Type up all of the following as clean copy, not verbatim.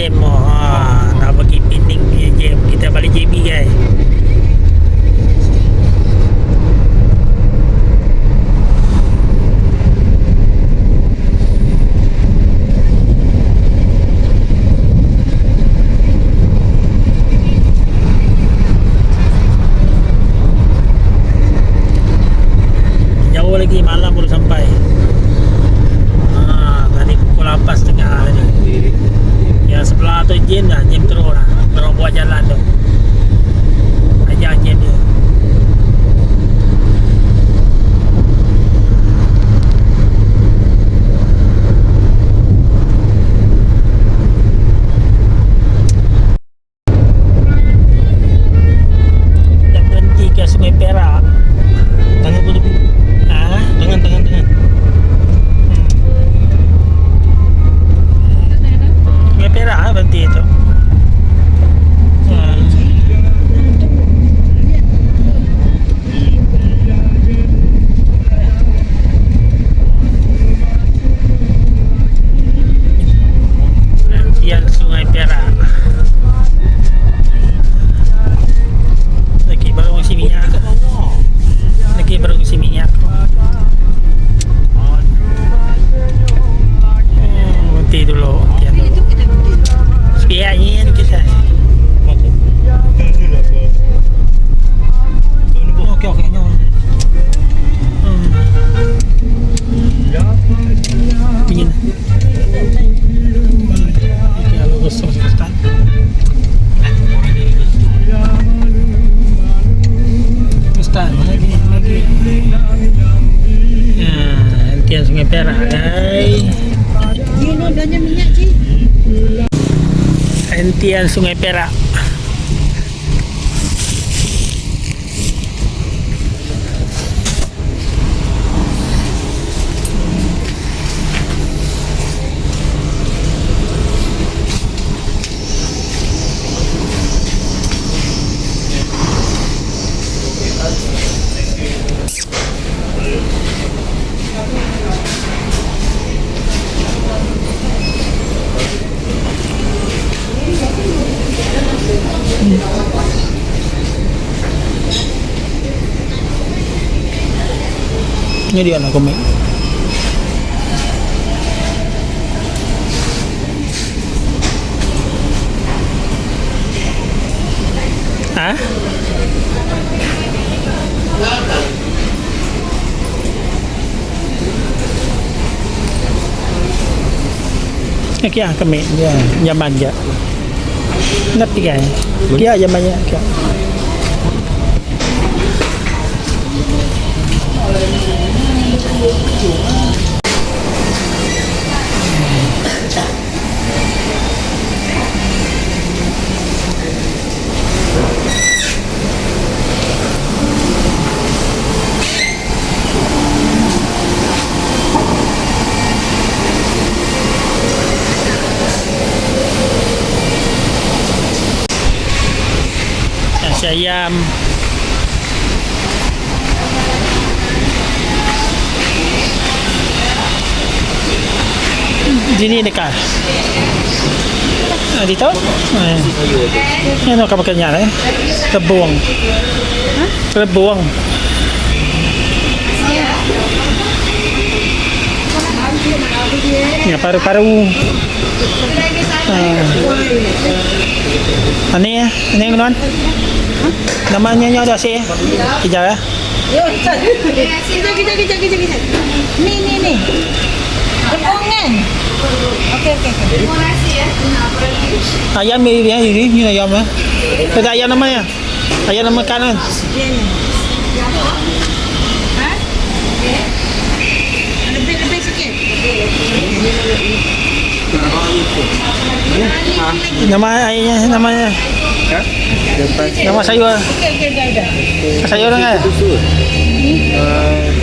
jam nak bagi pinning punya jam. Kita balik JB guys. Jauh lagi, malam baru sampai. Tadi pukul 8.30 tadi. Yang sebelah tu jam dah, jam terus lah. Orang buat jalan tu. Ajak jam dia. Dah berhenti ke Sungai Perak. Tangan pun tepi. Tangan. Sungai Perak berhenti tu. Berhentian Sungai Perak. Lagi baru ngisi minyak. Lagi baru ngisi minyak. Berhenti dulu. Berhentian dulu. Sekian kita. Okey. Pingin. Kalau gosong sekarang. Ustaz, lagi. Hentian Sungai Perak, guys. Ni belanja minyak, Cik. Hentian Sungai Perak. Ini dia nak komik. Kia kami dia zaman dia. Ngerti kan? Kia zamannya kia. Nasi ayam. Sini dekat. Di tahu? Ini nak apa kerja ni? Rebuang. Rebuang. Ya, paru-paru. Ini ya, ini yang mana? Namanya ada sih. Kejap ya. Kejap. Ni. Rebung kan? Okey. Terima kasih ya. Ayam ini ayam ya. Ada ayam namanya. Ayam nama kanan. Lebih sikit. Nama ayamnya namanya. Nama sayur. Okey, dah. Sayur kan?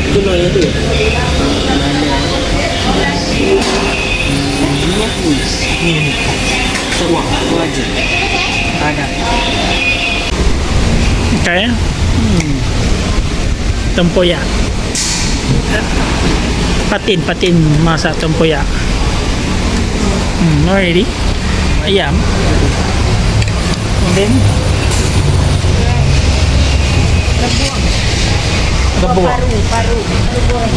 Itu lah yang tu. Ni. Sawah, aja. Ada. Okay. Tempoyak. Patin masak tempoyak. Ready? ayam. Kemudian Lebuang. rebus. Paru. Lebuang.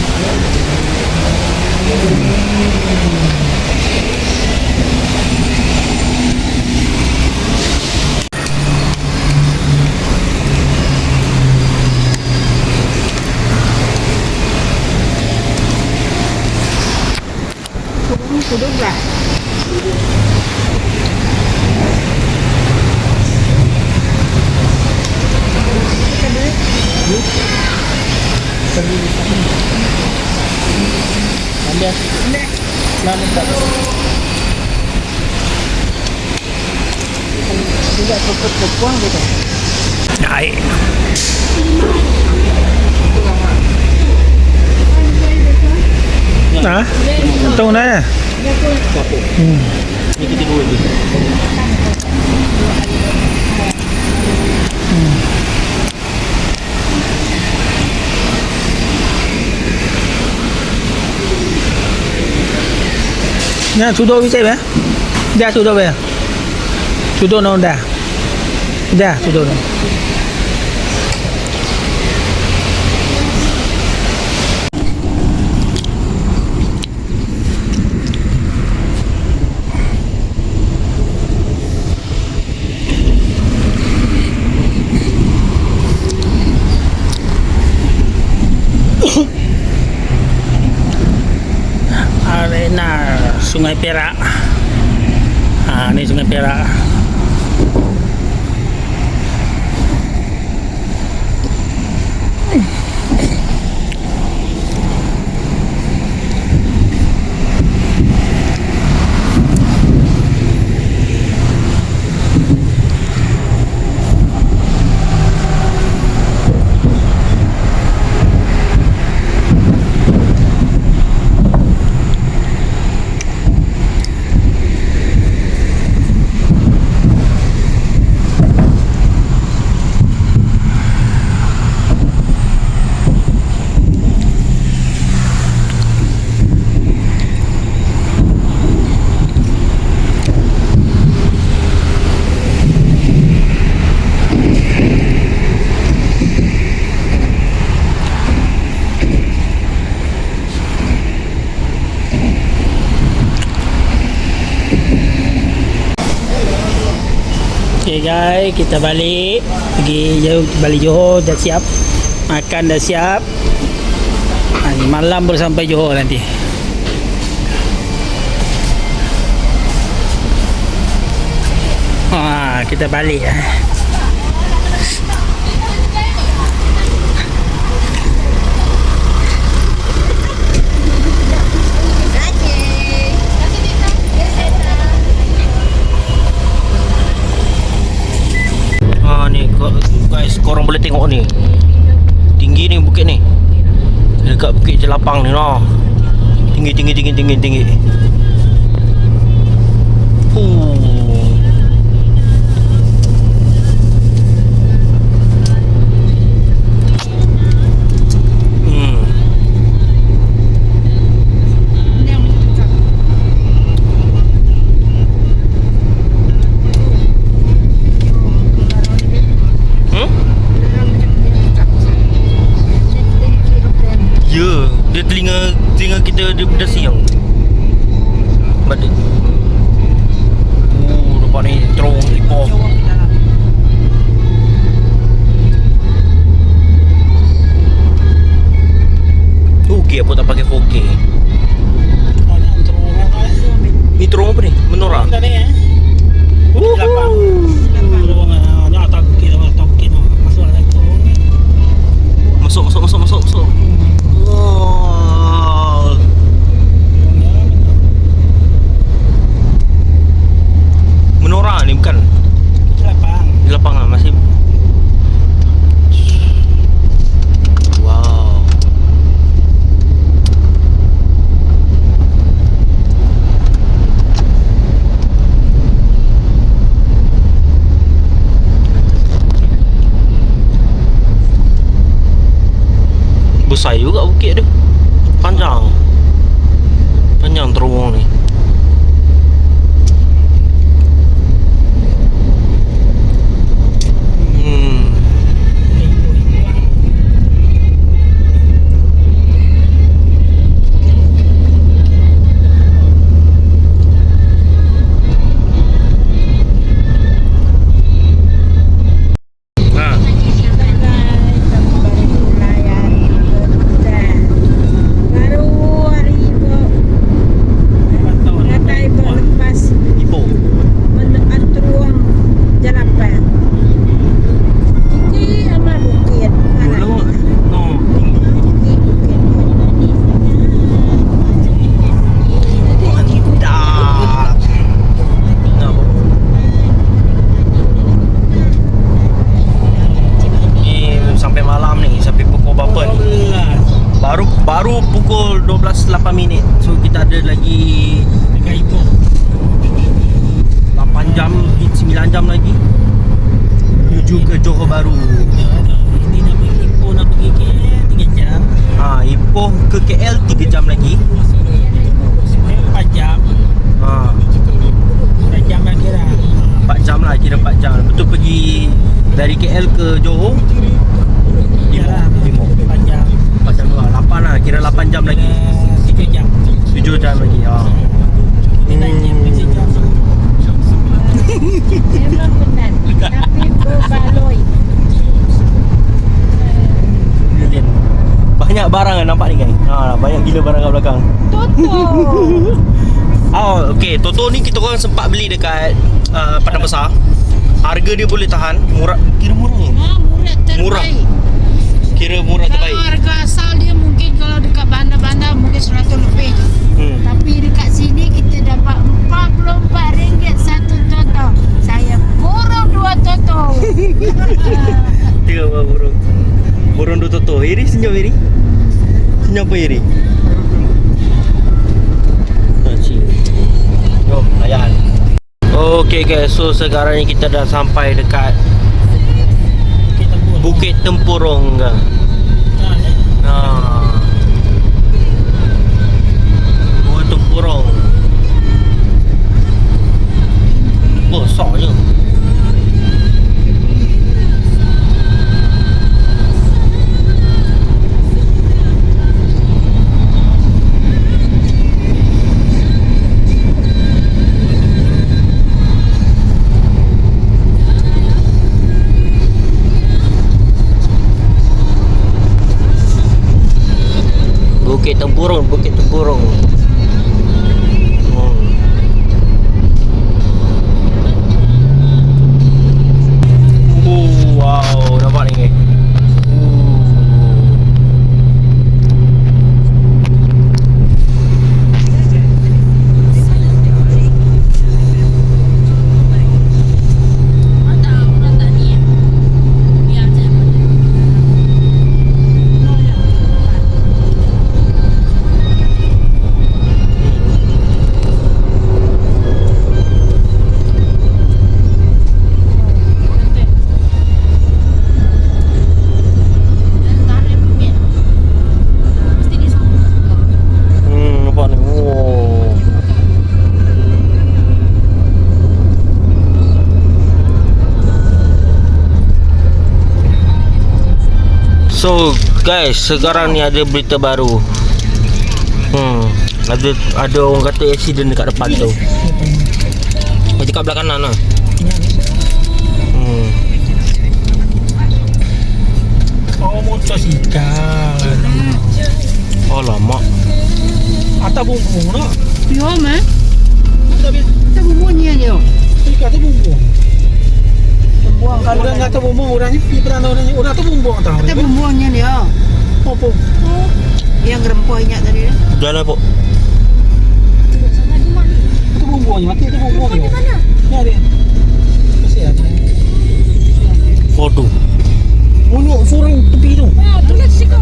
Kudung lah. Ambil. Nak minta. Juga kepuang gitu. Naik. Hah? Tunggu dah ya? Ni kita dua je. Nha, sudah bisa ya? Dah sudah ya? Sudah no dah. Dah sudah no. Arena Sungai Perak. Ini Sungai Perak. Okay guys, kita balik. Pergi jauh, balik Johor dah siap. Makan dah siap. Malam baru sampai Johor nanti. Kita balik. Ni guys, korang boleh tengok ni. Tinggi ni bukit ni. Dekat Bukit Jelapang ni noh. Tinggi. Dia telinga kita dia berdasi yang balik. Nampak ni terong ipoh. Okey, apa tak pakai 4K. Ni terong apa ni? Menora. Masuk. Wow. Menora ni bukan? Di lapangan masih. Wow. Besar juga bukit tu. Panjang terowong ni. KL ke Johor? Yalah, 5 panjang. Macam 8 lah, kira 8 jam lagi. 3 jam. 7 jam lagi. Ini 9 jam, 3 jam. Memang benar. Tapi berbaloi. Brilliant. Banyak barang yang nampak ni guys. Banyak gila barang kat belakang. Toto. Okay, Toto ni kita orang sempat beli dekat Padang Besar. Harga dia boleh tahan, murah, kira murah ni. Murah terbaik. Murah. Kira murah Kalau terbaik. harga asal dia mungkin kalau dekat bandar-bandar mungkin 100 lebih. Tapi dekat sini kita dapat RM44 satu toto. Saya borong 2 toto. Tengok apa burung. Burung 2 Toto. Iri senyum Iri. Senyum apa Iri? Jom layan. Okay guys, so sekarang ni kita dah sampai dekat Bukit Tempurung. Bukit Tempurung. Besarnya. Bukit Tempurung, Bukit Tempurung. Wow, nampak ni guys. Nampak ni. Wow. So guys, sekarang ni ada berita baru. Ada orang kata accident dekat depan tu. Macam kat belah kanan lah. Oh, motor sikal. Alamak. Atas bumbung nak. Yo mah. Tapi Kita bumbungnya dia. sikal tu bumbung. Buang kalau Orang kata bumbung, orangnya pergi berana orangnya. Orang tu bumbung tahu. Kita bumbungnya dia. Apa? Yang rempoh ingat tadi dah. Jalan pok. Itu bumbungnya, mati itu bumbung dia. Ni ada. Masih ada. Waduh. Munuk sorang tepi tu. Itulah sikap.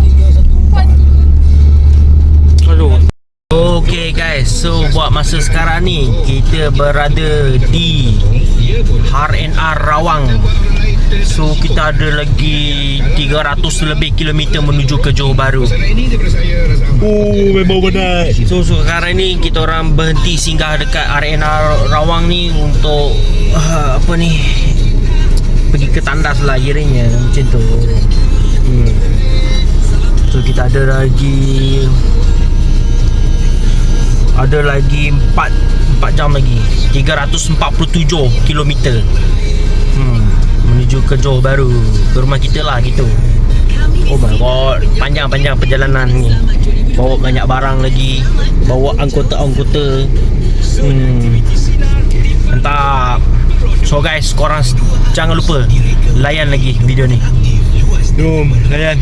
Aduh. Okay guys, so buat masa sekarang ni kita berada di R&R Rawang. So kita ada lagi 300 lebih kilometer menuju ke Johor Bahru. Memang benar. So sekarang ni kita orang berhenti singgah dekat R&R Rawang ni untuk apa ni, pergi ke tandas lah kiranya, macam tu. So kita ada lagi 4 jam lagi, 347 kilometer menuju ke Johor Bahru, ke rumah kita lah gitu. Oh my god, panjang-panjang perjalanan ni. Bawa banyak barang lagi, bawa anggota-anggota. Mantap. So guys, korang jangan lupa layan lagi video ni. Jom layan.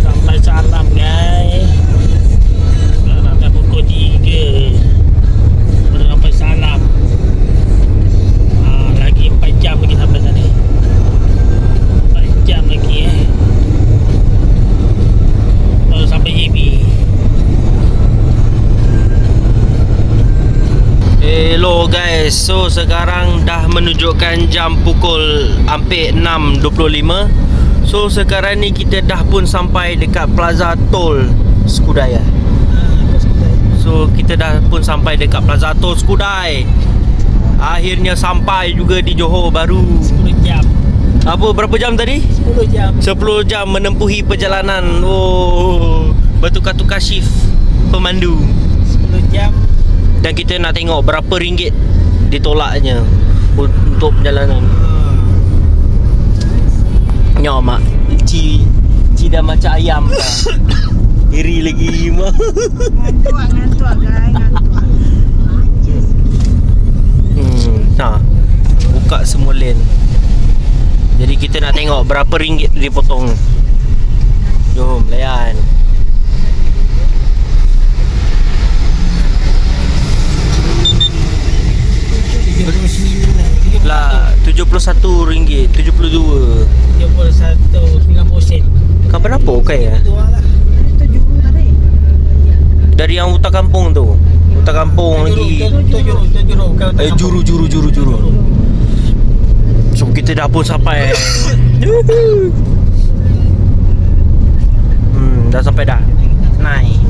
Sampai salam guys. Sampai pukul 3 baru sampai salam. Lagi 4 jam lagi sampai sana. 4 jam lagi baru sampai JB. Hello guys, so sekarang dah menunjukkan jam pukul hampir 6.25. So sekarang ni kita dah pun sampai dekat Plaza Tol Skudai. So kita dah pun sampai dekat Plaza Tol Skudai. Akhirnya sampai juga di Johor Bahru. 10 jam. Apa, berapa jam tadi? 10 jam. 10 jam menempuhi perjalanan. Oh, bertukar-tukar shift pemandu. 10 jam. Dan kita nak tengok berapa ringgit ditolaknya untuk perjalanan. Nyok mak, Ci dah macam ayam dah. Iri lagi mak. Ngantuk guys, ngantuk. Nah, buka semua lane. Jadi kita nak tengok berapa ringgit dipotong. Jom layan. Lah RM71, RM72. 91 sen. Kau berapa okey ya? Dua lah. Itu juru tadi. Dari yang hutan kampung tu. Hutan kampung lagi. Juru. Juru. So kita dah pun sampai. Dah sampai dah. Naik.